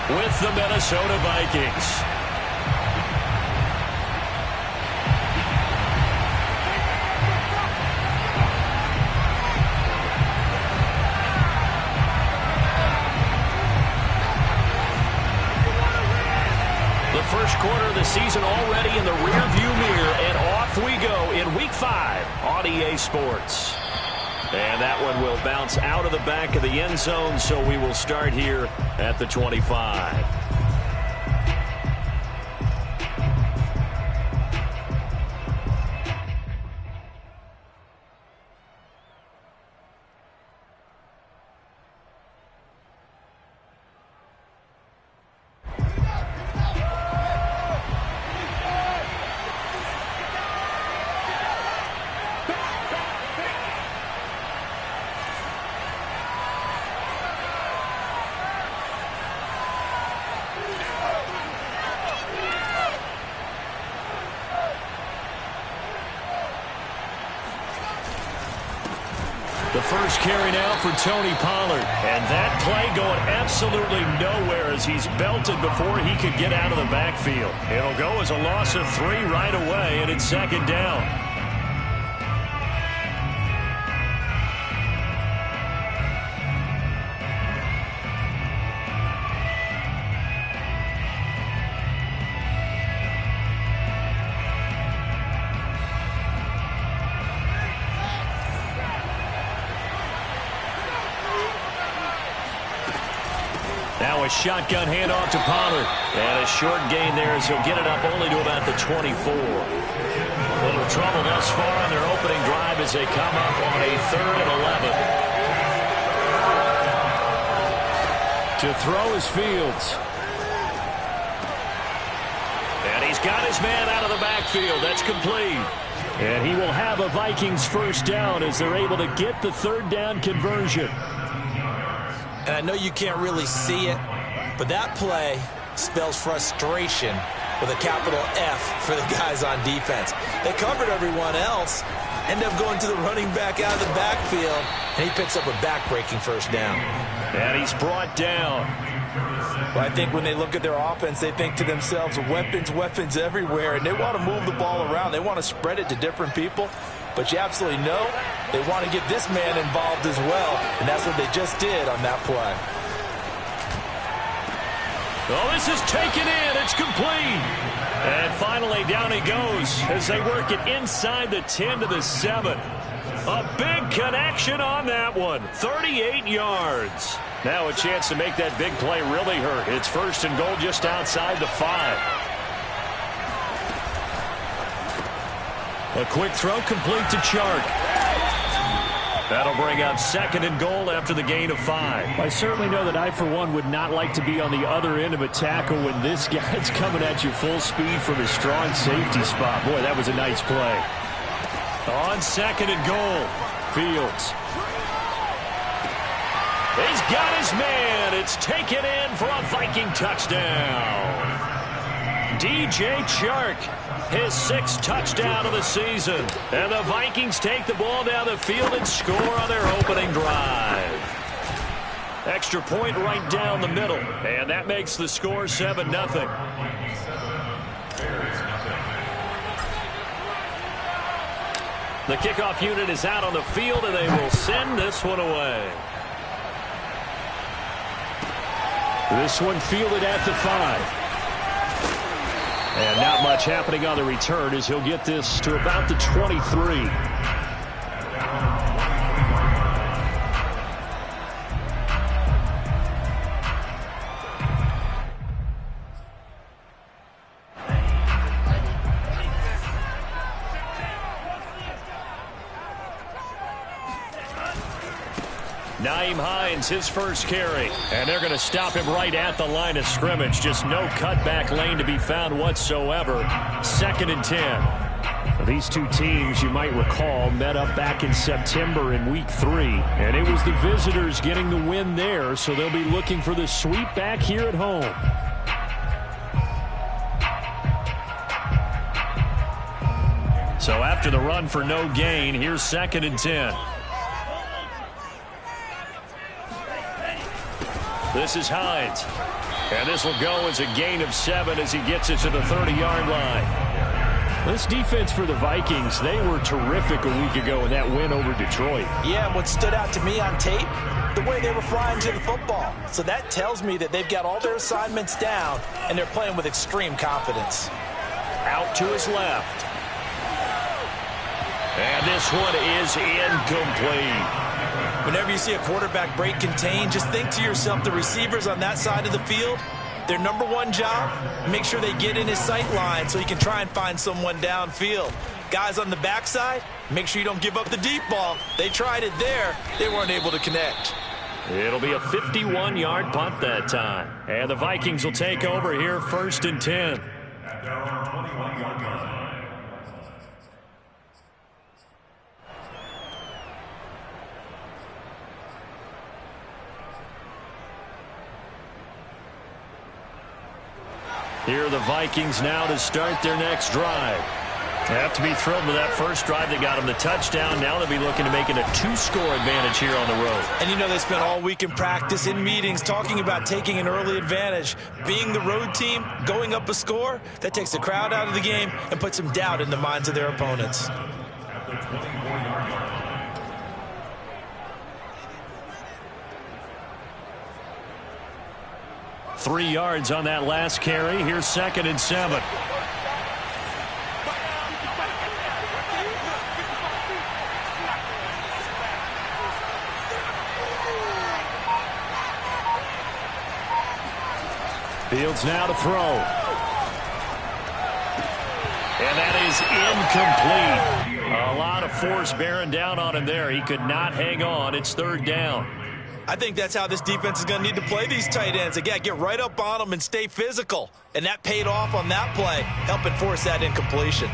with the Minnesota Vikings. The first quarter of the season already in the rearview mirror, and off we go in Week 5 on EA Sports. And that one will bounce out of the back of the end zone, so we will start here at the 25. The first carry now for Tony Pollard. And that play going absolutely nowhere as he's belted before he could get out of the backfield. It'll go as a loss of 3 right away, and it's second down. Now a shotgun handoff to Pollard. And a short gain there as he'll get it up only to about the 24. A little trouble thus far on their opening drive as they come up on a 3rd and 11. To throw is Fields. And he's got his man out of the backfield. That's complete. And he will have a Vikings first down as they're able to get the 3rd down conversion. And I know you can't really see it, but that play spells frustration with a capital F for the guys on defense. They covered everyone else, end up going to the running back out of the backfield, and he picks up a back-breaking first down. And he's brought down. Well, I think when they look at their offense, they think to themselves, weapons, weapons everywhere, and they want to move the ball around. They want to spread it to different people. But you absolutely know they want to get this man involved as well, and that's what they just did on that play. Oh, this is taken in. It's complete. And finally, down he goes as they work it inside the 10 to the 7. A big connection on that one. 38 yards. Now a chance to make that big play really hurt. It's 1st and goal just outside the 5. A quick throw complete to Chark. That'll bring up 2nd and goal after the gain of 5. I certainly know that I, for one, would not like to be on the other end of a tackle when this guy's coming at you full speed from his strong safety spot. Boy, that was a nice play. On 2nd and goal, Fields. He's got his man. It's taken in for a Viking touchdown. DJ Chark, his 6th touchdown of the season. And the Vikings take the ball down the field and score on their opening drive. Extra point right down the middle. And that makes the score 7-0. The kickoff unit is out on the field, and they will send this one away. This one fielded at the 5. And not much happening on the return as he'll get this to about the 23. Nyheim Hines, his first carry. And they're going to stop him right at the line of scrimmage. Just no cutback lane to be found whatsoever. 2nd and 10. These two teams, you might recall, met up back in September in Week 3. And it was the visitors getting the win there, so they'll be looking for the sweep back here at home. So after the run for no gain, here's 2nd and 10. This is Hines. And this will go as a gain of 7 as he gets it to the 30-yard line. This defense for the Vikings, they were terrific a week ago in that win over Detroit. Yeah, and what stood out to me on tape, the way they were flying to the football. So that tells me that they've got all their assignments down, and they're playing with extreme confidence. Out to his left. And this one is incomplete. Whenever you see a quarterback break contain, just think to yourself, the receivers on that side of the field, their number one job, make sure they get in his sight line so he can try and find someone downfield. Guys on the backside, make sure you don't give up the deep ball. They tried it there. They weren't able to connect. It'll be a 51-yard punt that time. And the Vikings will take over here 1st and 10. Here are the Vikings now to start their next drive. They have to be thrilled with that first drive. They got them the touchdown. Now they'll be looking to make it a 2-score advantage here on the road. And you know, they spent all week in practice, in meetings, talking about taking an early advantage. Being the road team, going up a score, that takes the crowd out of the game and puts some doubt in the minds of their opponents. 3 yards on that last carry. Here's 2nd and 7. Fields now to throw. And that is incomplete. A lot of force bearing down on him there. He could not hang on. It's 3rd down. I think that's how this defense is going to need to play these tight ends. Again, get right up on them and stay physical. And that paid off on that play, helping force that incompletion.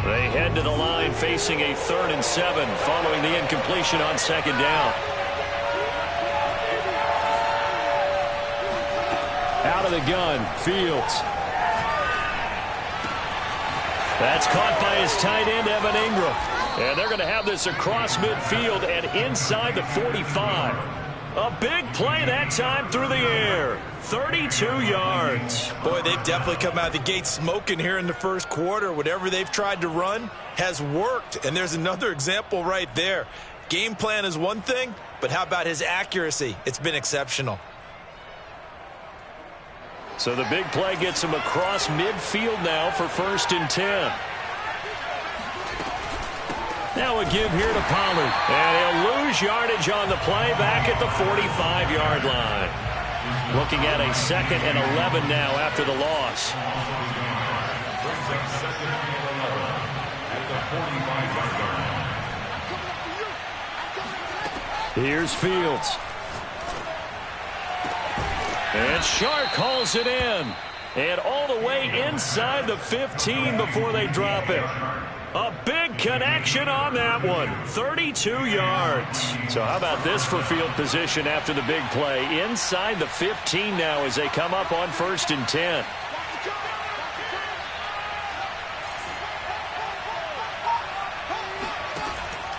They head to the line facing a 3rd and 7 following the incompletion on 2nd down. Out of the gun, Fields. That's caught by his tight end, Evan Ingram. And they're going to have this across midfield and inside the 45. A big play that time through the air. 32 yards. Boy, they've definitely come out of the gate smoking here in the first quarter. Whatever they've tried to run has worked. And there's another example right there. Game plan is one thing, but how about his accuracy? It's been exceptional. So the big play gets him across midfield now for 1st and 10. Now a give here to Pollard. And he'll lose yardage on the play back at the 45-yard line. Looking at a 2nd and 11 now after the loss. Here's Fields. And Shark hauls it in. And all the way inside the 15 before they drop it. A big connection on that one. 32 yards. So how about this for field position after the big play? Inside the 15 now as they come up on 1st and 10.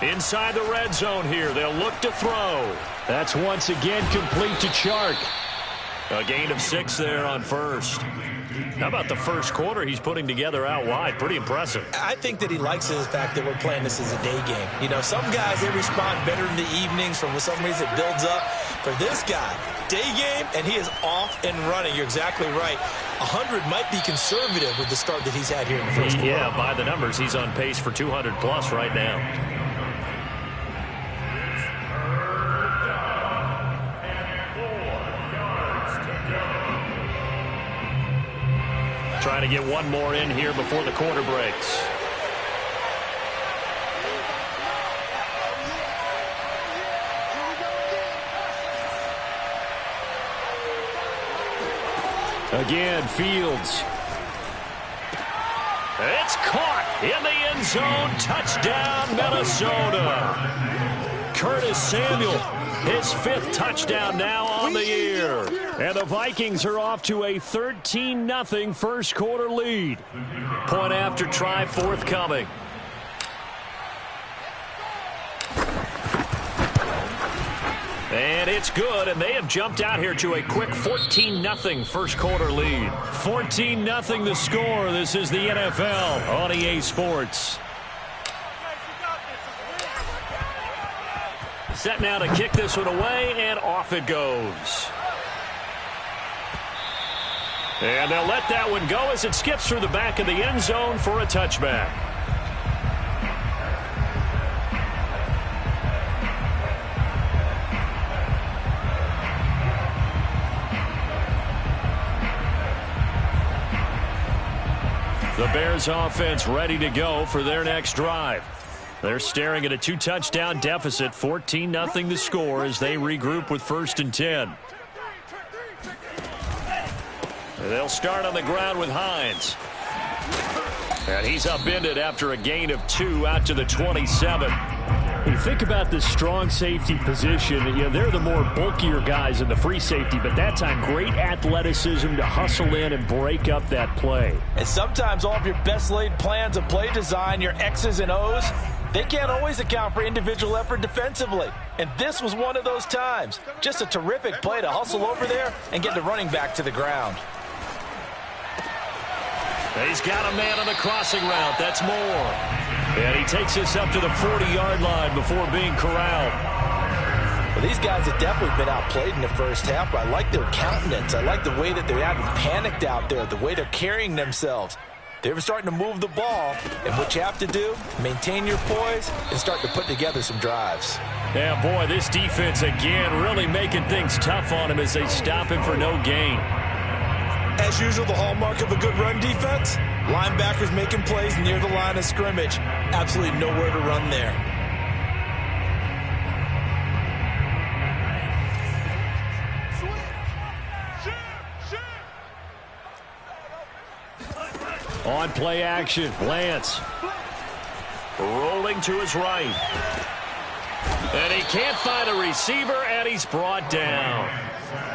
Inside the red zone here. They'll look to throw. That's once again complete to Chark. A gain of 6 there on 1st. How about the first quarter he's putting together out wide? Pretty impressive. I think that he likes the fact that we're playing this as a day game. You know, some guys, they respond better in the evenings. For some reason, it builds up. For this guy, day game, and he is off and running. You're exactly right. 100 might be conservative with the start that he's had here in the first quarter. Yeah, by the numbers, he's on pace for 200-plus right now. Trying to get one more in here before the quarter breaks. Again, Fields. It's caught in the end zone. Touchdown, Minnesota. Curtis Samuel, his 5th touchdown now on the year. And the Vikings are off to a 13-0 first quarter lead. Point after try forthcoming. And it's good, and they have jumped out here to a quick 14-0 first quarter lead. 14-0 the score. This is the NFL on EA Sports. Set now to kick this one away, and off it goes. And they'll let that one go as it skips through the back of the end zone for a touchback. The Bears offense ready to go for their next drive. They're staring at a 2-touchdown deficit, 14-0 the score as they regroup with 1st and 10. And they'll start on the ground with Hines. And he's upended after a gain of 2 out to the 27. You think about the strong safety position, they're the more bulkier guys in the free safety, but that time great athleticism to hustle in and break up that play. And sometimes all of your best laid plans of play design, your X's and O's, they can't always account for individual effort defensively. And this was one of those times. Just a terrific play to hustle over there and get the running back to the ground. He's got a man on the crossing route. That's Moore. And he takes this up to the 40-yard line before being corralled. Well, these guys have definitely been outplayed in the first half, but I like their countenance. I like the way that they haven't panicked out there, the way they're carrying themselves. They're starting to move the ball, and what you have to do, maintain your poise and start to put together some drives. Yeah, boy, this defense again really making things tough on him as they stop him for no gain. As usual, the hallmark of a good run defense, linebackers making plays near the line of scrimmage. Absolutely nowhere to run there. On play action, Lance. Rolling to his right. And he can't find a receiver, and he's brought down.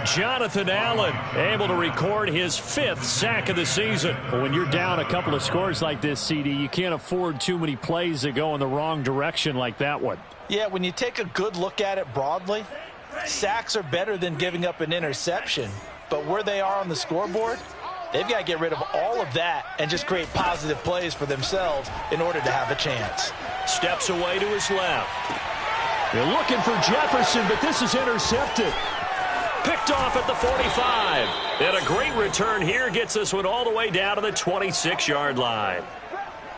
Jonathan Allen able to record his 5th sack of the season. When you're down a couple of scores like this, CD, you can't afford too many plays that go in the wrong direction like that one. Yeah, when you take a good look at it broadly, sacks are better than giving up an interception. But where they are on the scoreboard, they've got to get rid of all of that and just create positive plays for themselves in order to have a chance. Steps away to his left. They're looking for Jefferson, but this is intercepted. Picked off at the 45. And a great return here gets this one all the way down to the 26-yard line.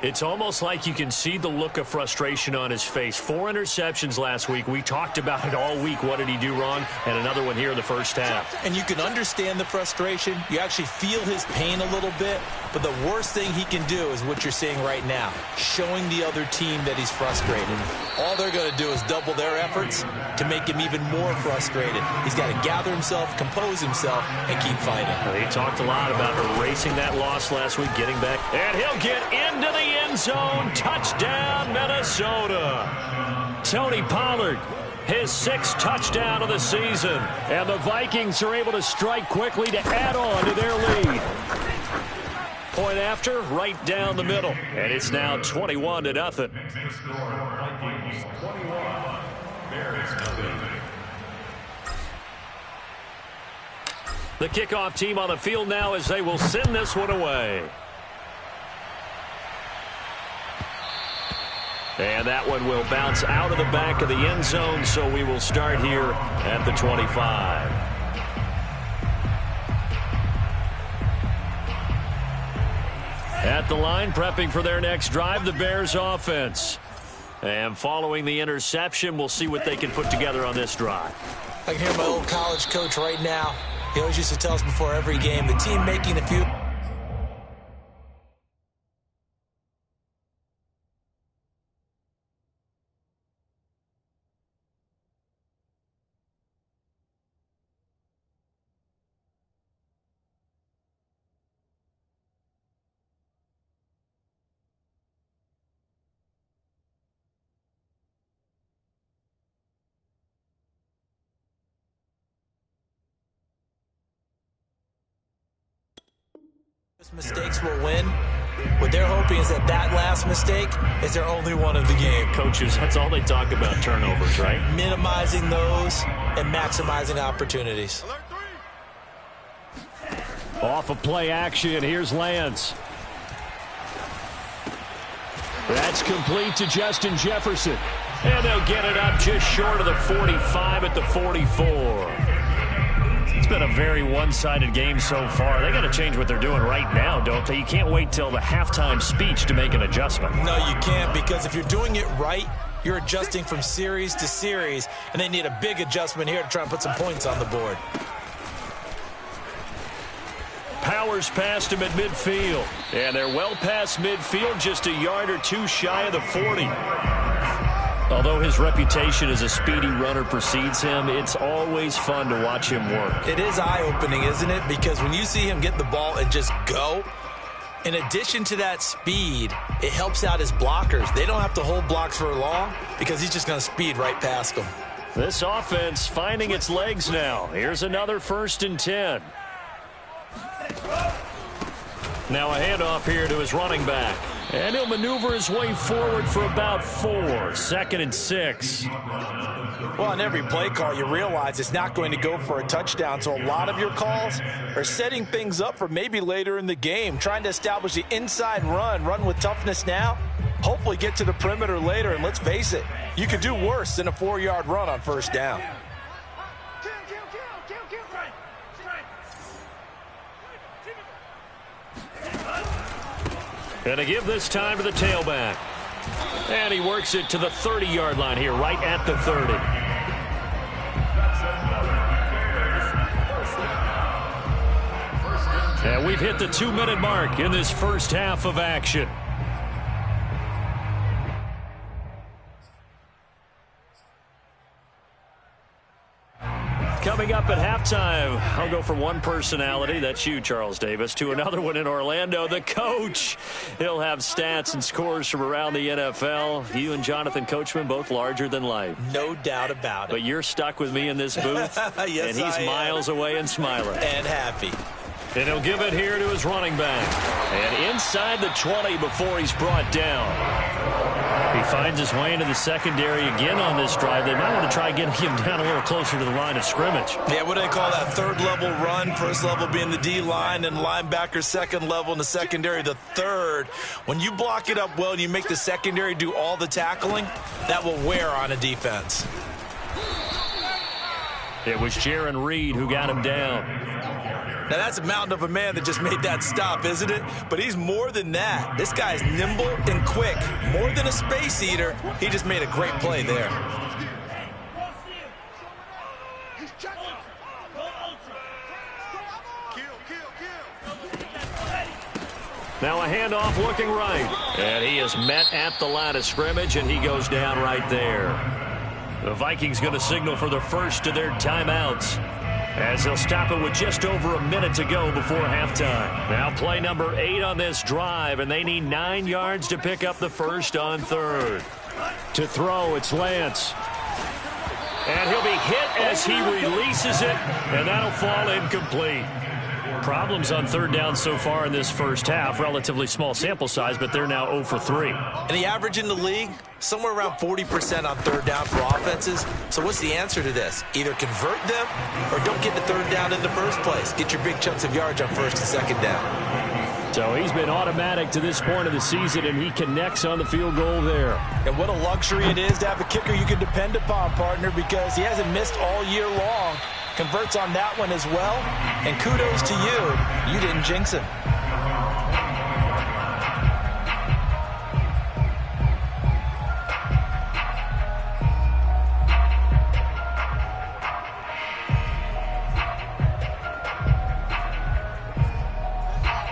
It's almost like you can see the look of frustration on his face. 4 interceptions last week. We talked about it all week. What did he do wrong? And another one here in the first half. And you can understand the frustration. You actually feel his pain a little bit. But the worst thing he can do is what you're seeing right now, showing the other team that he's frustrated. All they're going to do is double their efforts to make him even more frustrated. He's got to gather himself, compose himself, and keep fighting. He talked a lot about erasing that loss last week, getting back. And he'll get into the end zone. Touchdown, Minnesota. Tony Pollard, his 6th touchdown of the season. And the Vikings are able to strike quickly to add on to their lead. Point after, right down the middle. And it's now 21-0. The kickoff team on the field now as they will send this one away. And that one will bounce out of the back of the end zone, so we will start here at the 25. At the line, prepping for their next drive, the Bears offense. And following the interception, we'll see what they can put together on this drive. I can hear my old college coach right now. He always used to tell us before every game, the team making the few... mistakes will win. What they're hoping is that last mistake is their only one of the game. Coaches, that's all they talk about, turnovers, right? Minimizing those and maximizing opportunities. Off of play action, here's Lance. That's complete to Justin Jefferson. And they'll get it up just short of the 45 at the 44. It's been a very one-sided game so far. They got to change what they're doing right now, don't they? You can't wait till the halftime speech to make an adjustment. No, you can't, because if you're doing it right, you're adjusting from series to series, and they need a big adjustment here to try and put some points on the board. Powers past him at midfield. And they're well past midfield, just a yard or two shy of the 40. Although his reputation as a speedy runner precedes him, it's always fun to watch him work. It is eye-opening, isn't it? Because when you see him get the ball and just go, in addition to that speed, it helps out his blockers. They don't have to hold blocks for long because he's just going to speed right past them. This offense finding its legs now. Here's another 1st and 10. Now a handoff here to his running back. And he'll maneuver his way forward for about 4. 2nd and 6. Well, on every play call, you realize it's not going to go for a touchdown. So a lot of your calls are setting things up for maybe later in the game, trying to establish the inside run with toughness now, hopefully get to the perimeter later. And let's face it, you could do worse than a 4-yard run on 1st down. And to give this time to the tailback. And he works it to the 30-yard line here, right at the 30. And we've hit the 2-minute mark in this first half of action. Coming up at halftime, I'll go from one personality, that's you, Charles Davis, to another one in Orlando, the coach. He'll have stats and scores from around the NFL. You and Jonathan Coachman, both larger than life. No doubt about it. But you're stuck with me in this booth, yes, and he's miles away and smiling. And happy. And he'll give it here to his running back. And inside the 20 before he's brought down. He finds his way into the secondary again on this drive. They might want to try getting him down a little closer to the line of scrimmage. Yeah, what do they call that? 3rd level run, 1st level being the D-line, and linebacker 2nd level in the secondary, the 3rd. When you block it up well and you make the secondary do all the tackling, that will wear on a defense. It was Jaron Reed who got him down. Now, that's a mountain of a man that just made that stop, isn't it? But he's more than that. This guy's nimble and quick. More than a space eater, he just made a great play there. Now a handoff looking right. And he is met at the line of scrimmage, and he goes down right there. The Vikings going to signal for the first of their timeouts, as they'll stop it with just over a minute to go before halftime. Now play number 8 on this drive, and they need 9 yards to pick up the first on 3rd. To throw, it's Lance. And he'll be hit as he releases it, and that'll fall incomplete. Problems on 3rd down so far in this first half. Relatively small sample size, but they're now 0 for 3. And the average in the league, somewhere around 40% on 3rd down for offenses. So what's the answer to this? Either convert them or don't get the 3rd down in the first place. Get your big chunks of yards on 1st and 2nd down. So he's been automatic to this point of the season, and he connects on the field goal there. And what a luxury it is to have a kicker you can depend upon, partner, because he hasn't missed all year long. Converts on that one as well. And kudos to you. You didn't jinx him.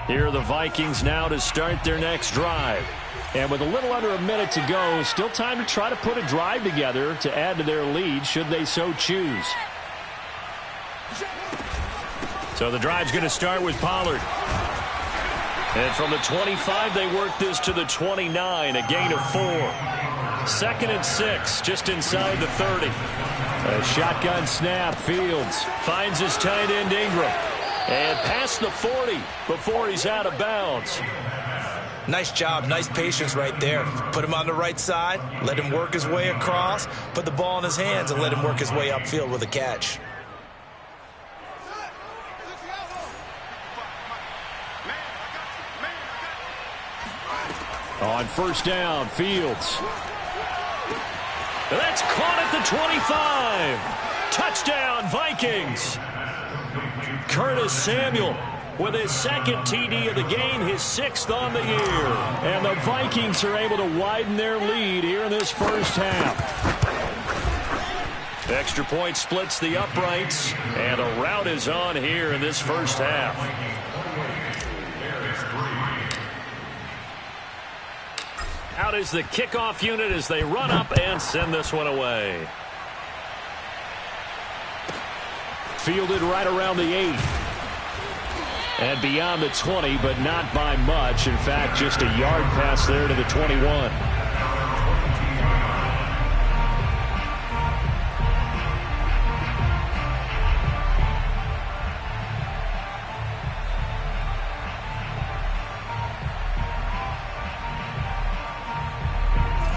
Here are the Vikings now to start their next drive. And with a little under a minute to go, still time to try to put a drive together to add to their lead should they so choose. So the drive's going to start with Pollard. And from the 25, they work this to the 29, a gain of 4. 2nd and 6, just inside the 30. A shotgun snap, Fields finds his tight end Ingram. And past the 40 before he's out of bounds. Nice job, nice patience right there. Put him on the right side, let him work his way across, put the ball in his hands, and let him work his way upfield with a catch. On first down, Fields. That's caught at the 25. Touchdown, Vikings. Curtis Samuel with his second TD of the game, his 6th on the year. And the Vikings are able to widen their lead here in this first half. Extra point splits the uprights, and a rout is on here in this first half. Out is the kickoff unit as they run up and send this one away. Fielded right around the 8. And beyond the 20, but not by much. In fact, just a yard pass there to the 21.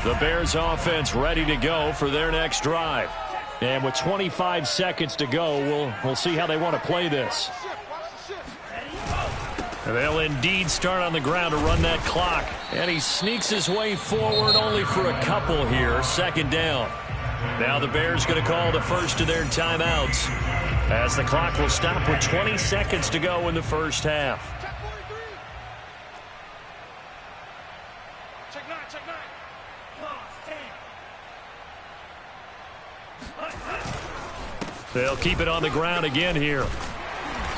The Bears offense ready to go for their next drive. And with 25 seconds to go, we'll see how they want to play this. They'll indeed start on the ground to run that clock. And he sneaks his way forward only for a couple here. Second down. Now the Bears going to call the first of their timeouts, as the clock will stop with 20 seconds to go in the first half. They'll keep it on the ground again here.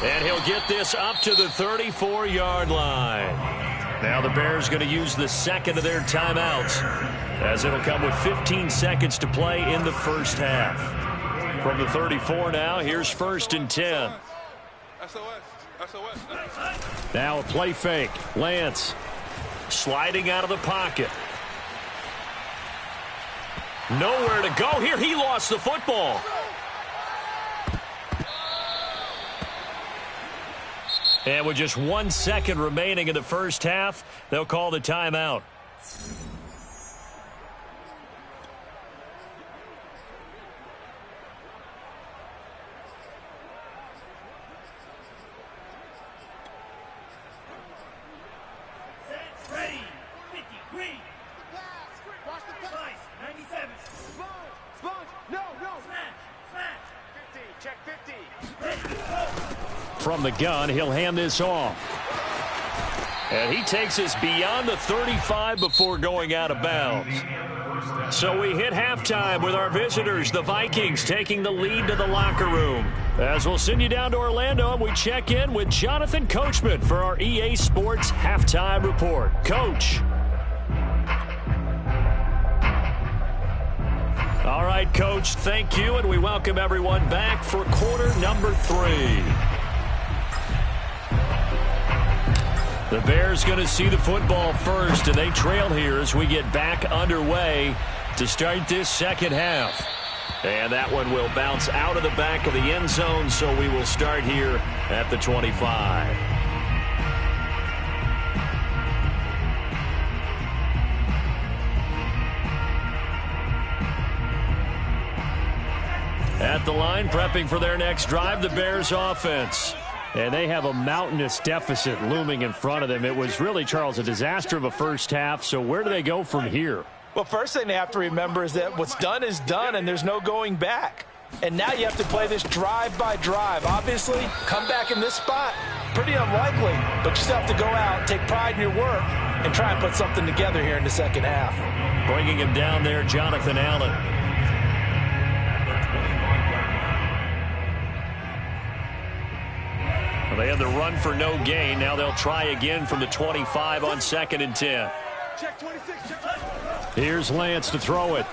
And he'll get this up to the 34-yard line. Now the Bears going to use the second of their timeouts, as it'll come with 15 seconds to play in the first half. From the 34 now, here's 1st and 10. Now a play fake. Lance sliding out of the pocket. Nowhere to go here. He lost the football. And with just 1 second remaining in the first half, they'll call the timeout. Ready. 50, green. Watch the pass. 97. Sponge. No. Smash. 50. Check 50. Ready, go. From the gun, he'll hand this off. And he takes us beyond the 35 before going out of bounds. So we hit halftime with our visitors, the Vikings, taking the lead to the locker room. As we'll send you down to Orlando, and we check in with Jonathan Coachman for our EA Sports Halftime Report. Coach. All right, Coach, thank you, and we welcome everyone back for quarter number 3. The Bears going to see the football first, and they trail here as we get back underway to start this second half. And that one will bounce out of the back of the end zone, so we will start here at the 25. At the line, prepping for their next drive, the Bears offense. And they have a mountainous deficit looming in front of them. It was really, Charles, a disaster of a first half. So where do they go from here? Well, first thing they have to remember is that what's done is done, and there's no going back. And now you have to play this drive by drive. Obviously, come back in this spot, pretty unlikely. But you still have to go out, take pride in your work, and try and put something together here in the second half. Bringing him down there, Jonathan Allen. They had the run for no gain. Now they'll try again from the 25 on 2nd and 10. Check 26. Here's Lance to throw it.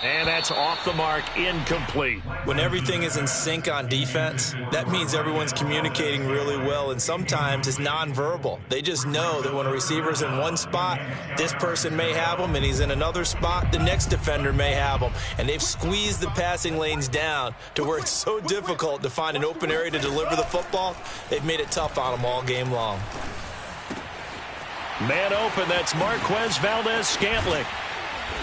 And that's off the mark, incomplete. When everything is in sync on defense, that means everyone's communicating really well, and sometimes it's nonverbal. They just know that when a receiver's in one spot, this person may have him, and he's in another spot, the next defender may have him. And they've squeezed the passing lanes down to where it's so difficult to find an open area to deliver the football. They've made it tough on them all game long. Man open, that's Marquez Valdez-Scantling.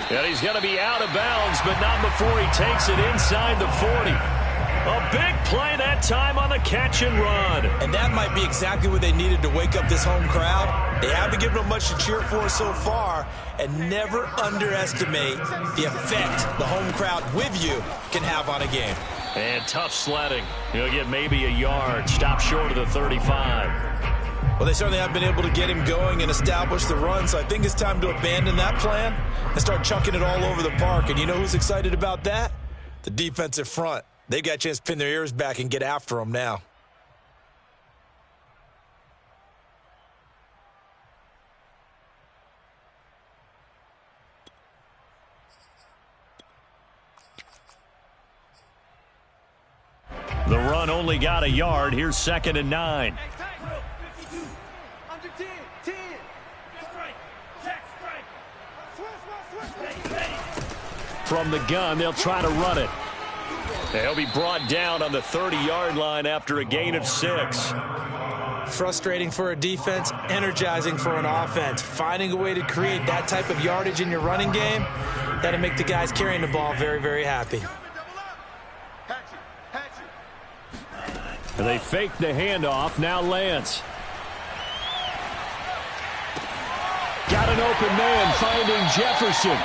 And he's going to be out of bounds, but not before he takes it inside the 40. A big play that time on the catch and run. And that might be exactly what they needed to wake up this home crowd. They haven't given them much to cheer for so far, and never underestimate the effect the home crowd with you can have on a game. And tough sledding. He'll get maybe a yard, stop short of the 35. Well, they certainly have been able to get him going and establish the run, so I think it's time to abandon that plan and start chucking it all over the park. And you know who's excited about that? The defensive front. They got a chance to pin their ears back and get after him now. The run only got a yard. Here's 2nd and 9. Under 10, 10. From the gun, they'll try to run it. They'll be brought down on the 30-yard line after a gain of 6. Frustrating for a defense, energizing for an offense. Finding a way to create that type of yardage in your running game, that'll make the guys carrying the ball very, very happy. They fake the handoff. Now Lance. Got an open man finding Jefferson.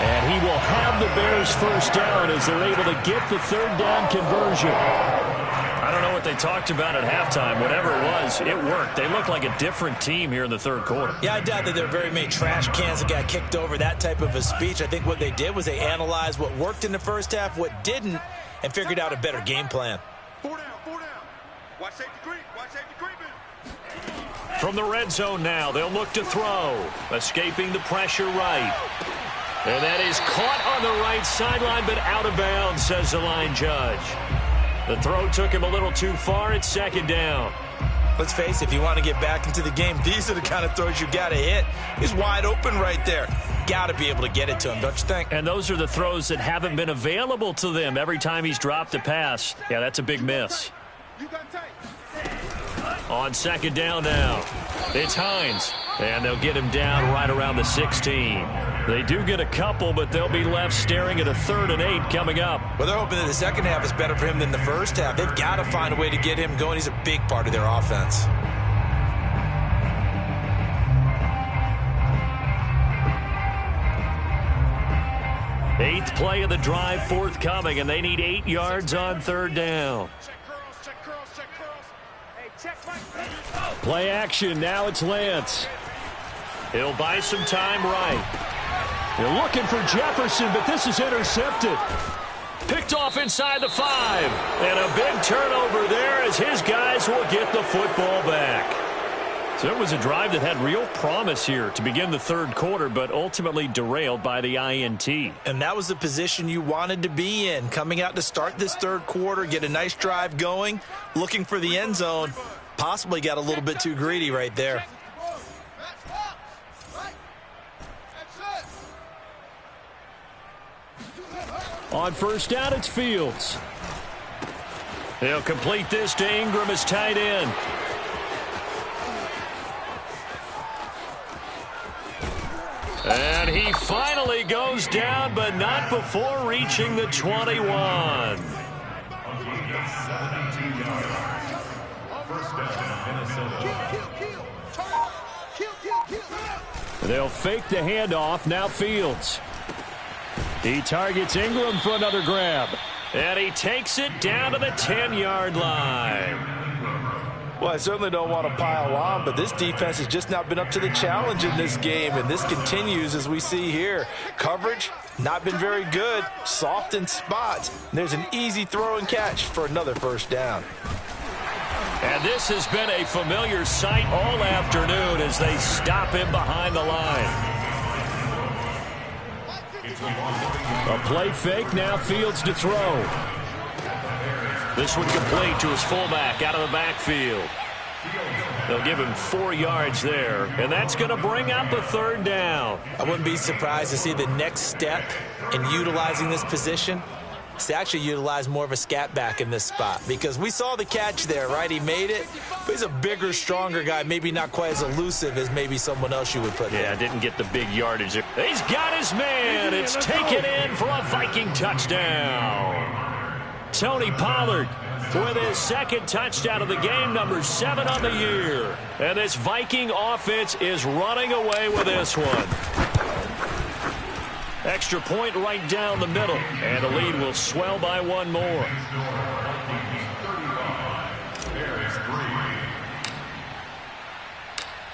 And he will have the Bears first down as they're able to get the 3rd down conversion. I don't know what they talked about at halftime. Whatever it was, it worked. They look like a different team here in the 3rd quarter. Yeah, I doubt that there are very many trash cans that got kicked over, that type of a speech. I think what they did was they analyzed what worked in the first half, what didn't, and figured out a better game plan. 4 down, 4 down. Watch safety creep, watch safety creeping. From the red zone now, they'll look to throw. Escaping the pressure right. And that is caught on the right sideline, but out of bounds, says the line judge. The throw took him a little too far. It's 2nd down. Let's face it, if you want to get back into the game, these are the kind of throws you got to hit. He's wide open right there. Got to be able to get it to him, don't you think? And those are the throws that haven't been available to them every time he's dropped a pass. Yeah, that's a big miss. On 2nd down now, it's Hines. And they'll get him down right around the 16. They do get a couple, but they'll be left staring at a 3rd and 8 coming up. Well, they're hoping that the second half is better for him than the first half. They've got to find a way to get him going. He's a big part of their offense. Eighth play of the drive forthcoming, and they need 8 yards on 3rd down. Play action. Now it's Lance. He'll buy some time right. They're looking for Jefferson, but this is intercepted. Picked off inside the 5. And a big turnover there as his guys will get the football back. So it was a drive that had real promise here to begin the 3rd quarter, but ultimately derailed by the INT. And that was the position you wanted to be in. Coming out to start this 3rd quarter, get a nice drive going, looking for the end zone. Possibly got a little bit too greedy right there. On 1st down, it's Fields. He'll complete this to Ingram as tight end. And he finally goes down, but not before reaching the 21. They'll fake the handoff. Now Fields. He targets Ingram for another grab. And he takes it down to the 10-yard line. Well, I certainly don't want to pile on, but this defense has just not been up to the challenge in this game, and this continues as we see here. Coverage, not been very good, soft in spots. There's an easy throw and catch for another 1st down. And this has been a familiar sight all afternoon as they stop him behind the line. A play fake, now Fields to throw. This one complete to his fullback out of the backfield. They'll give him 4 yards there, and that's going to bring up a 3rd down. I wouldn't be surprised to see the next step in utilizing this position to actually utilize more of a scat back in this spot, because we saw the catch there, right? He made it, but he's a bigger, stronger guy, maybe not quite as elusive as maybe someone else you would put there. Yeah, didn't get the big yardage. He's got his man. It's taken in for a Viking touchdown. Tony Pollard with his second touchdown of the game, number 7 on the year. And this Viking offense is running away with this one. Extra point right down the middle, and the lead will swell by one more.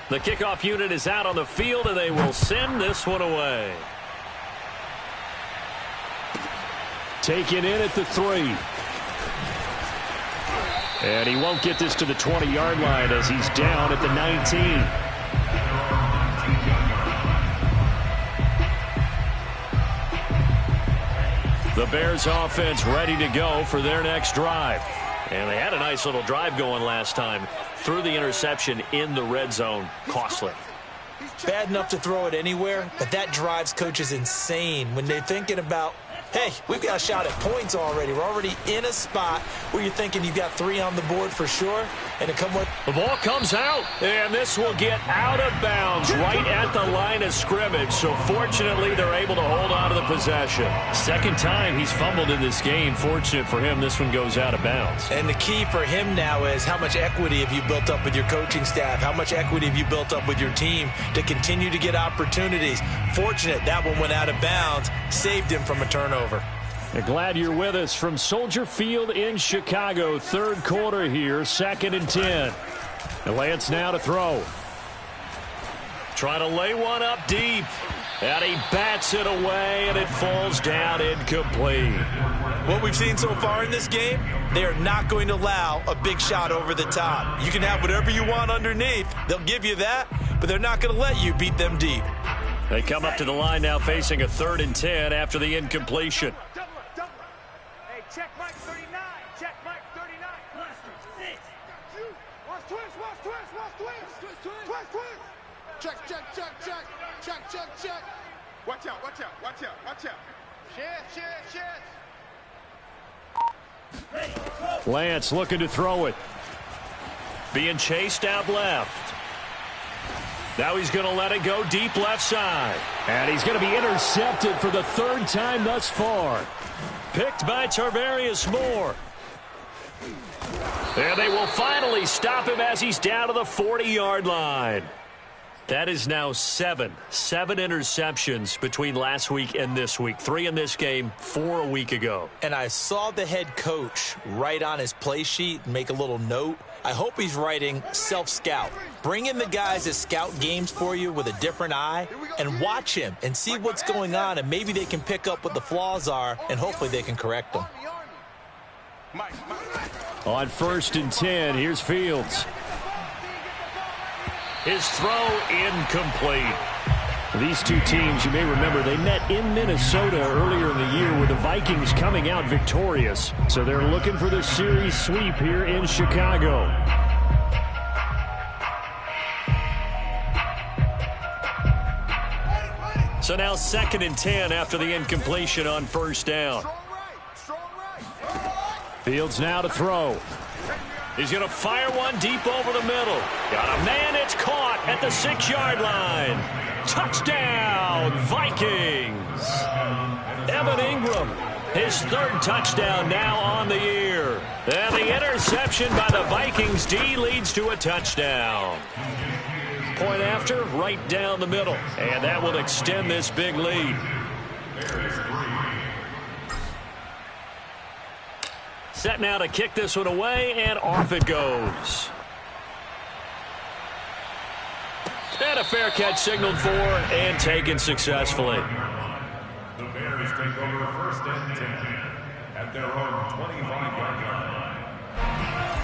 The kickoff unit is out on the field, and they will send this one away. Taken in at the 3. And he won't get this to the 20-yard line as he's down at the 19. The Bears offense ready to go for their next drive. And they had a nice little drive going last time. Threw the interception in the red zone. Costly. Bad enough to throw it anywhere, but that drives coaches insane when they're thinking about, hey, we've got a shot at points already. We're already in a spot where you're thinking you've got 3 on the board for sure, and it come with. The ball comes out, and this will get out of bounds right at the line of scrimmage. So fortunately, they're able to hold on to the possession. Second time he's fumbled in this game. Fortunate for him, this one goes out of bounds. And the key for him now is how much equity have you built up with your coaching staff? How much equity have you built up with your team to continue to get opportunities? Fortunate that one went out of bounds, saved him from a turnover. Glad you're with us from Soldier Field in Chicago. Third quarter here, 2nd and 10. And Lance now to throw. Trying to lay one up deep. And he bats it away, and it falls down incomplete. What we've seen so far in this game, they are not going to allow a big shot over the top. You can have whatever you want underneath. They'll give you that, but they're not going to let you beat them deep. They come up to the line now facing a 3rd and 10 after the incompletion. Hey, check Mike 39. Check Mike 39. Watch twist. Check. Watch out. Shit. Lance looking to throw it. Being chased out left. Now he's going to let it go deep left side. And he's going to be intercepted for the 3rd time thus far. Picked by Tarvarius Moore. And they will finally stop him as he's down to the 40-yard line. That is now 7 interceptions between last week and this week. 3 in this game, 4 a week ago. And I saw the head coach write on his play sheet and make a little note. I hope he's writing self-scout. Bring in the guys that scout games for you with a different eye and watch him and see what's going on, and maybe they can pick up what the flaws are, and hopefully they can correct them. On 1st and 10, here's Fields. His throw incomplete. These two teams, you may remember, they met in Minnesota earlier in the year with the Vikings coming out victorious. So they're looking for the series sweep here in Chicago. So now 2nd and 10 after the incompletion on 1st down. Fields now to throw. He's going to fire one deep over the middle. Got a man, it's caught at the 6-yard line. Touchdown, Vikings. Evan Ingram, his 3rd touchdown now on the year. And the interception by the Vikings D leads to a touchdown. Point after, right down the middle. And that will extend this big lead. Set now to kick this one away, and off it goes. And a fair catch signaled for and taken successfully. The Bears take over 1st and 10 at their own 25-yard line.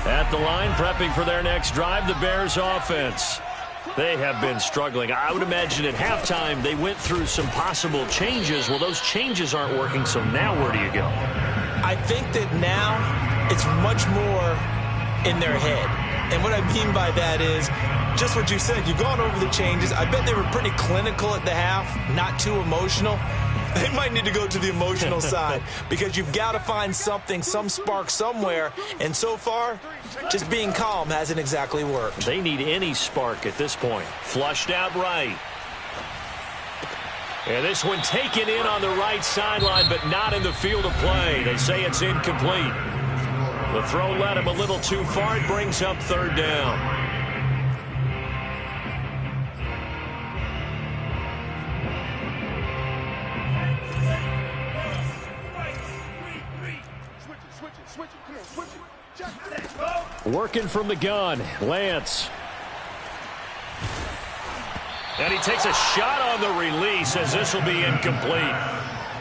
At the line, prepping for their next drive, the Bears offense. They have been struggling. I would imagine at halftime they went through some possible changes. Well, those changes aren't working, so now where do you go? I think that now it's much more in their head. And what I mean by that is just what you said. You've gone over the changes. I bet they were pretty clinical at the half, not too emotional. They might need to go to the emotional side because you've got to find something, some spark somewhere. And so far, just being calm hasn't exactly worked. They need any spark at this point. Flushed out right. And this one taken in on the right sideline, but not in the field of play. They say it's incomplete. The throw led him a little too far. It brings up third down. Working from the gun, Lance. And he takes a shot on the release as this will be incomplete.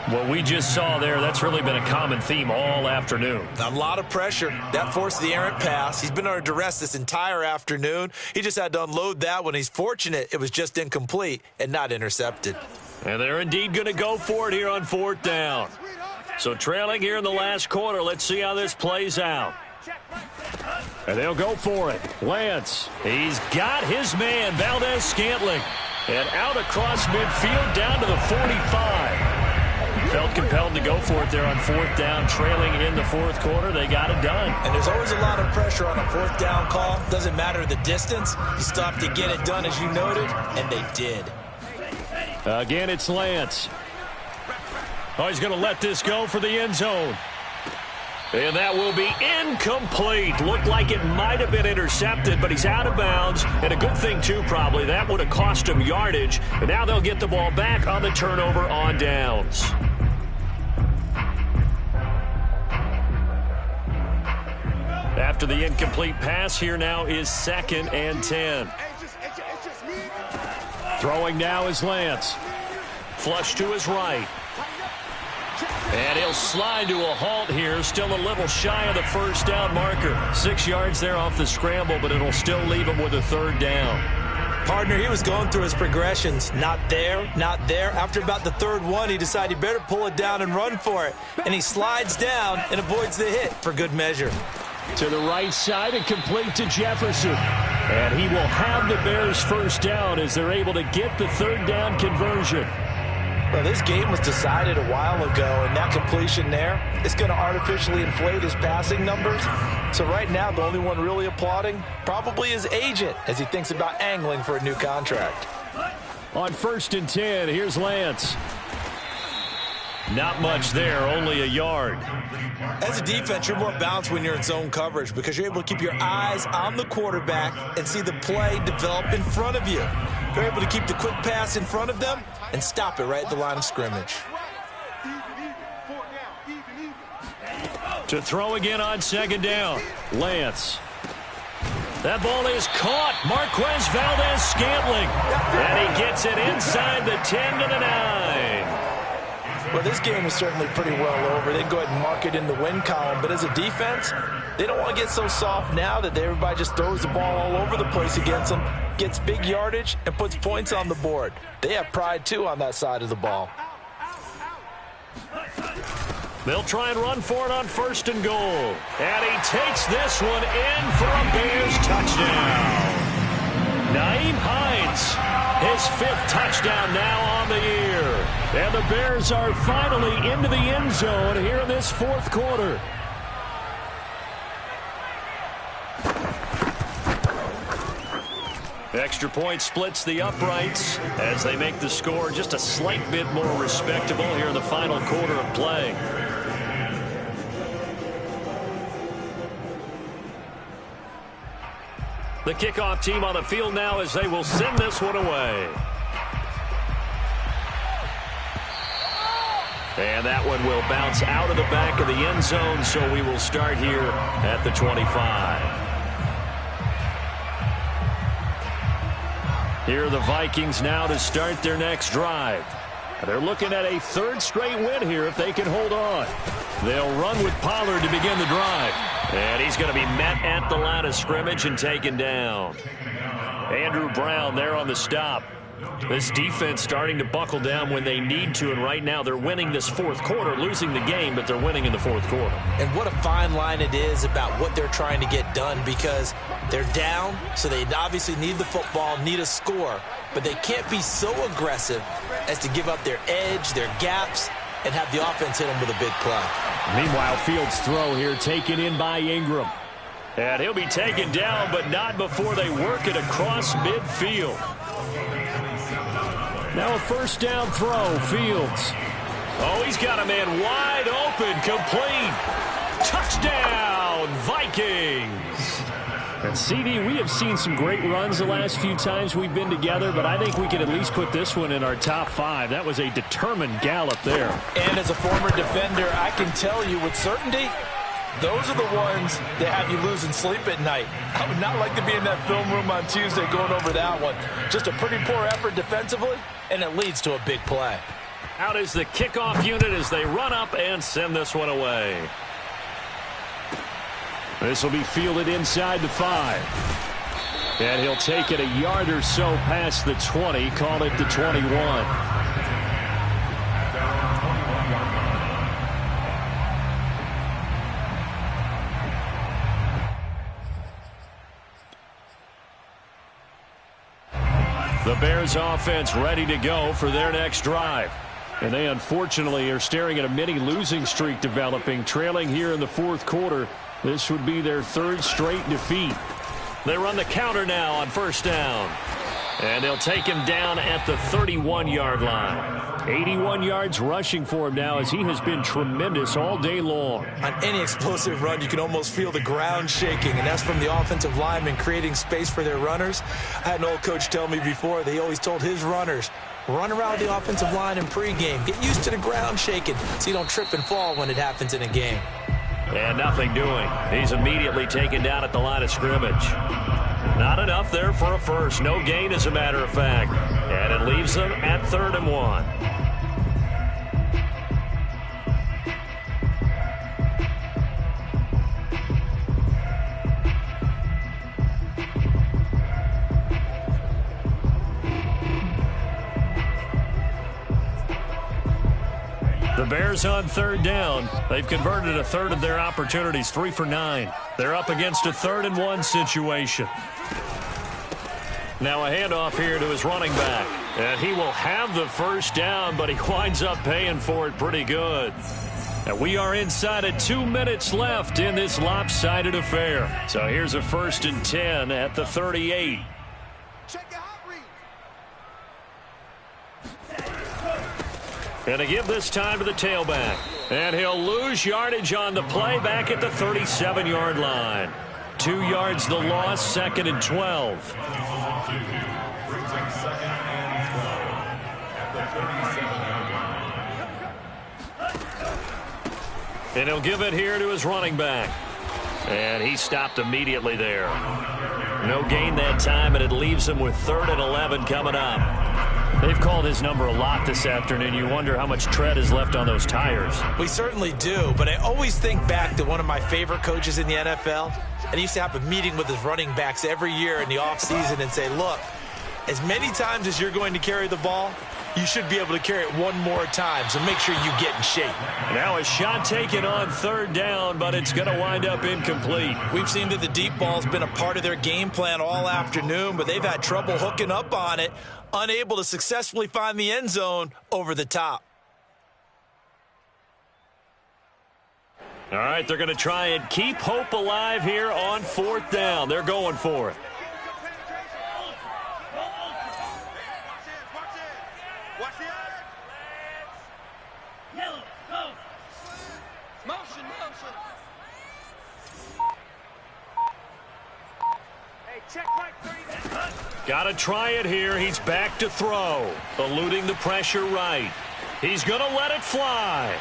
What we just saw there, that's really been a common theme all afternoon. A lot of pressure. That forced the errant pass. He's been under duress this entire afternoon. He just had to unload that one. He's fortunate it was just incomplete and not intercepted. And they're indeed going to go for it here on fourth down. So trailing here in the last quarter, let's see how this plays out. And they'll go for it. Lance, he's got his man, Valdez-Scantling. And out across midfield down to the 45. Felt compelled to go for it there on fourth down, trailing in the fourth quarter. They got it done. And there's always a lot of pressure on a fourth down call. Doesn't matter the distance. You still have to get it done, as you noted, and they did. Again, it's Lance. Oh, he's going to let this go for the end zone. And that will be incomplete. Looked like it might have been intercepted, but he's out of bounds. And a good thing, too, probably. That would have cost him yardage. And now they'll get the ball back on the turnover on downs. After the incomplete pass, here now is 2nd and 10. Throwing now is Lance. Flush to his right. And he'll slide to a halt here. Still a little shy of the first down marker. 6 yards there off the scramble, but it'll still leave him with a third down. Partner, he was going through his progressions. Not there, not there. After about the third one, he decided he better pull it down and run for it. And he slides down and avoids the hit for good measure. To the right side and complete to Jefferson. And he will have the Bears first down as they're able to get the third down conversion. Well, this game was decided a while ago, and that completion there is going to artificially inflate his passing numbers. So right now, the only one really applauding probably his agent as he thinks about angling for a new contract. On 1st and 10, here's Lance. Not much there, only a yard. As a defense, you're more balanced when you're in zone coverage because you're able to keep your eyes on the quarterback and see the play develop in front of you. You're able to keep the quick pass in front of them and stop it right at the line of scrimmage. To throw again on 2nd down, Lance. That ball is caught. Marquez Valdez-Scantling. And he gets it inside the 10 to the 9. Well, this game is certainly pretty well over. They'd go ahead and mark it in the win column. But as a defense, they don't want to get so soft now that everybody just throws the ball all over the place against them, gets big yardage, and puts points on the board. They have pride, too, on that side of the ball. They'll try and run for it on 1st and goal. And he takes this one in for a Bears touchdown. Nyheim Hines, his 5th touchdown now on the year. And the Bears are finally into the end zone here in this 4th quarter. Extra point splits the uprights as they make the score just a slight bit more respectable here in the final quarter of play. The kickoff team on the field now as they will send this one away. And that one will bounce out of the back of the end zone, so we will start here at the 25. Here are the Vikings now to start their next drive. They're looking at a 3rd straight win here if they can hold on. They'll run with Pollard to begin the drive. And he's going to be met at the line of scrimmage and taken down. Andrew Brown there on the stop. This defense starting to buckle down when they need to, and right now they're winning this fourth quarter, losing the game, but they're winning in the fourth quarter. And what a fine line it is about what they're trying to get done, because they're down, so they obviously need the football, need a score, but they can't be so aggressive as to give up their edge, their gaps, and have the offense hit them with a big play. Meanwhile, Fields' throw here taken in by Ingram. And he'll be taken down, but not before they work it across midfield. Now a first down throw, Fields. Oh, he's got a man wide open, complete. Touchdown, Vikings. And CD, we have seen some great runs the last few times we've been together, but I think we can at least put this one in our top 5. That was a determined gallop there. And as a former defender, I can tell you with certainty, those are the ones that have you losing sleep at night. I would not like to be in that film room on Tuesday going over that one. Just a pretty poor effort defensively, and it leads to a big play. Out is the kickoff unit as they run up and send this one away. This will be fielded inside the 5. And he'll take it a yard or so past the 20, call it the 21. The Bears offense ready to go for their next drive. And they unfortunately are staring at a mini losing streak developing, trailing here in the fourth quarter. This would be their 3rd straight defeat. They run the counter now on first down. And they'll take him down at the 31-yard line. 81 yards rushing for him now as he has been tremendous all day long. On any explosive run, you can almost feel the ground shaking, and that's from the offensive linemen creating space for their runners. I had an old coach tell me before, they always told his runners, run around the offensive line in pregame. Get used to the ground shaking so you don't trip and fall when it happens in a game. And nothing doing. He's immediately taken down at the line of scrimmage. Not enough there for a first. No gain, as a matter of fact. And it leaves them at 3rd and 1. The Bears on 3rd down. They've converted a 1/3 of their opportunities, 3 for 9. They're up against a 3rd and 1 situation. Now a handoff here to his running back. And he will have the first down, but he winds up paying for it pretty good. And we are inside of 2 minutes left in this lopsided affair. So here's a 1st and 10 at the 38. And to give this time to the tailback. And he'll lose yardage on the play back at the 37-yard line. 2 yards the loss, 2nd and 12. And he'll give it here to his running back. And he stopped immediately there. No gain that time, and it leaves him with 3rd and 11 coming up. They've called his number a lot this afternoon. You wonder how much tread is left on those tires. We certainly do, but I always think back to one of my favorite coaches in the NFL. And he used to have a meeting with his running backs every year in the offseason and say, look, as many times as you're going to carry the ball, you should be able to carry it one more time, so make sure you get in shape. Now a shot taken on 3rd down, but it's going to wind up incomplete. We've seen that the deep ball's been a part of their game plan all afternoon, but they've had trouble hooking up on it, unable to successfully find the end zone over the top. All right, they're going to try and keep hope alive here on 4th down. They're going for it. Got to try it here. He's back to throw. Eluding the pressure right. He's going to let it fly.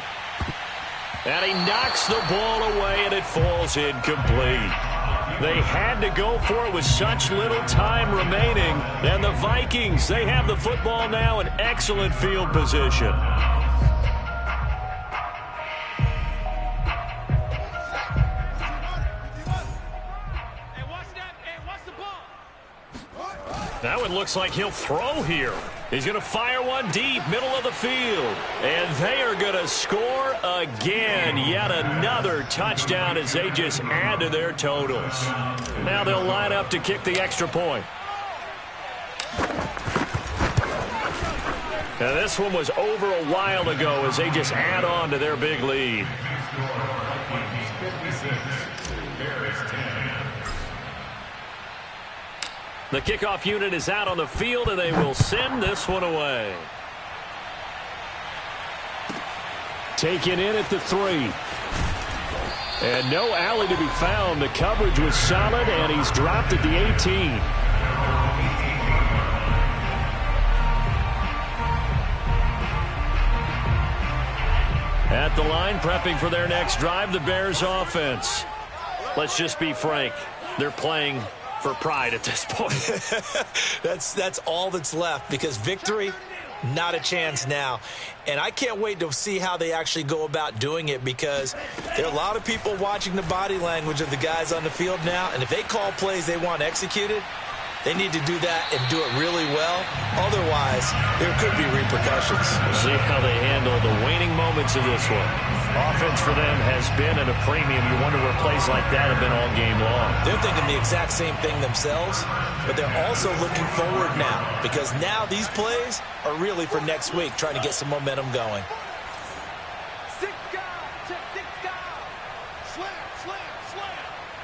And he knocks the ball away, and it falls incomplete. They had to go for it with such little time remaining. And the Vikings, they have the football now in excellent field position. Now with it looks like he'll throw here. He's going to fire one deep, middle of the field. And they are going to score again. Yet another touchdown as they just add to their totals. Now they'll line up to kick the extra point. Now this one was over a while ago as they just add on to their big lead. The kickoff unit is out on the field, and they will send this one away. Taken in at the 3. And no alley to be found. The coverage was solid, and he's dropped at the 18. At the line, prepping for their next drive, the Bears offense. Let's just be frank. They're playing for pride at this point. That's all that's left, because victory, not a chance now. And I can't wait to see how they actually go about doing it, because there are a lot of people watching the body language of the guys on the field now, and if they call plays they want executed, they need to do that and do it really well. Otherwise, there could be repercussions. We'll see how they handle the waning moments of this one. Offense for them has been at a premium. You wonder where plays like that have been all game long. They're thinking the exact same thing themselves, but they're also looking forward now, because now these plays are really for next week, trying to get some momentum going. 6 guys, check 6 guys. Slam, slam, slam,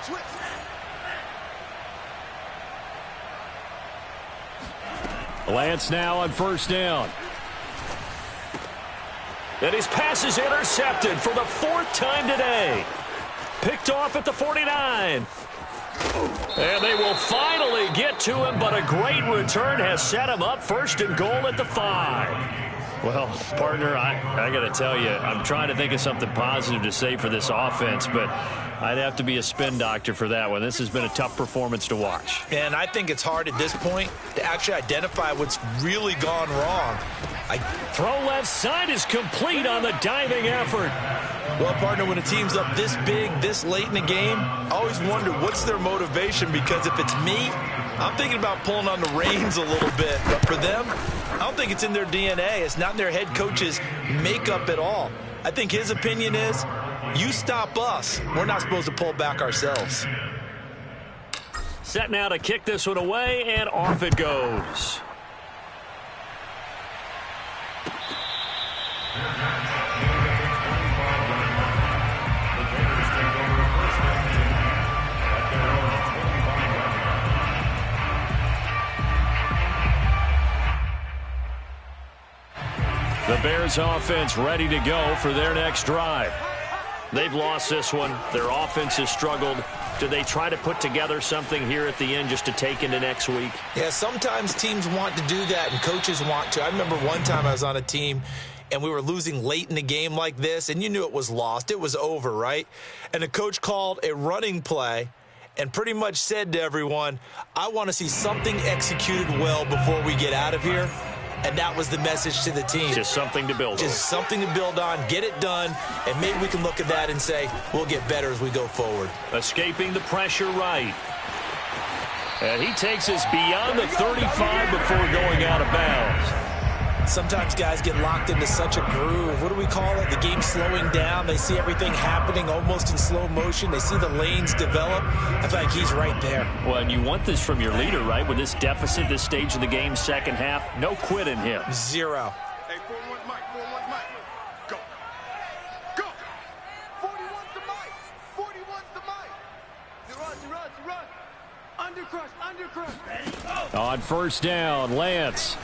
switch. Lance now on first down. And his pass is intercepted for the 4th time today. Picked off at the 49. And they will finally get to him, but a great return has set him up 1st and goal at the 5. Well, partner, I got to tell you, I'm trying to think of something positive to say for this offense, but I'd have to be a spin doctor for that one. This has been a tough performance to watch. And I think it's hard at this point to actually identify what's really gone wrong. Throw left side is complete on the diving effort. Well, partner, when a team's up this big, this late in the game, I always wonder what's their motivation, because if it's me, I'm thinking about pulling on the reins a little bit. But for them, I don't think it's in their DNA. It's not in their head coach's makeup at all. I think his opinion is, you stop us. We're not supposed to pull back ourselves. Set now to kick this one away, and off it goes. The Bears offense ready to go for their next drive. They've lost this one. Their offense has struggled. Do they try to put together something here at the end just to take into next week? Yeah, sometimes teams want to do that and coaches want to. I remember one time I was on a team and we were losing late in the game like this, and you knew it was lost. It was over, right? And the coach called a running play and pretty much said to everyone, I want to see something executed well before we get out of here. And that was the message to the team. Just something to build on. Just something to build on, get it done, and maybe we can look at that and say, we'll get better as we go forward. Escaping the pressure right. And he takes us beyond the 35 before going out of bounds. Sometimes guys get locked into such a groove. What do we call it? The game slowing down. They see everything happening almost in slow motion. They see the lanes develop. I feel like he's right there. Well, and you want this from your leader, right? With this deficit, this stage of the game, second half, no quit in him. 0. Hey, 4-1 Mike, 4-1 Mike. Go. Go. 41's the Mike. 41's the Mike. You run. Undercrush. On first down, Lance.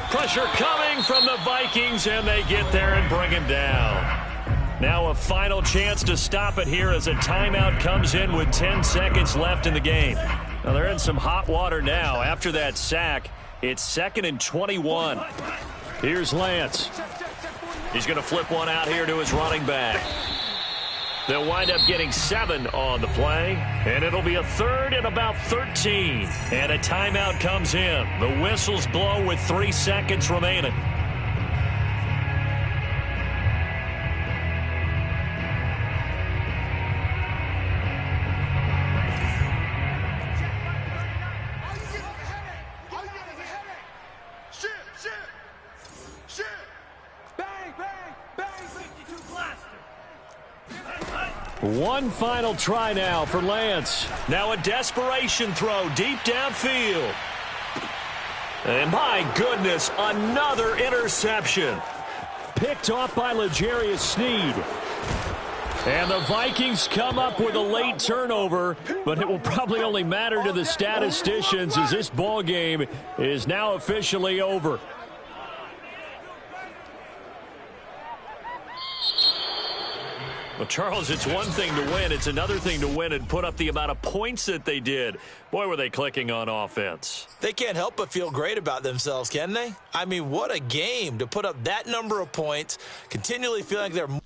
Pressure coming from the Vikings, and they get there and bring him down. Now a final chance to stop it here as a timeout comes in with 10 seconds left in the game. Now they're in some hot water now. After that sack, it's 2nd and 21. Here's Lance. He's going to flip one out here to his running back. They'll wind up getting 7 on the play, and it'll be a 3rd and about 13. And a timeout comes in. The whistles blow with 3 seconds remaining. Are One final try now for Lance. Now a desperation throw deep downfield. And my goodness, another interception. Picked off by L'Jarius Sneed. And the Vikings come up with a late turnover, but it will probably only matter to the statisticians as this ball game is now officially over. Well, Charles, it's one thing to win. It's another thing to win and put up the amount of points that they did. Boy, were they clicking on offense. They can't help but feel great about themselves, can they? I mean, what a game to put up that number of points, continually feeling like they're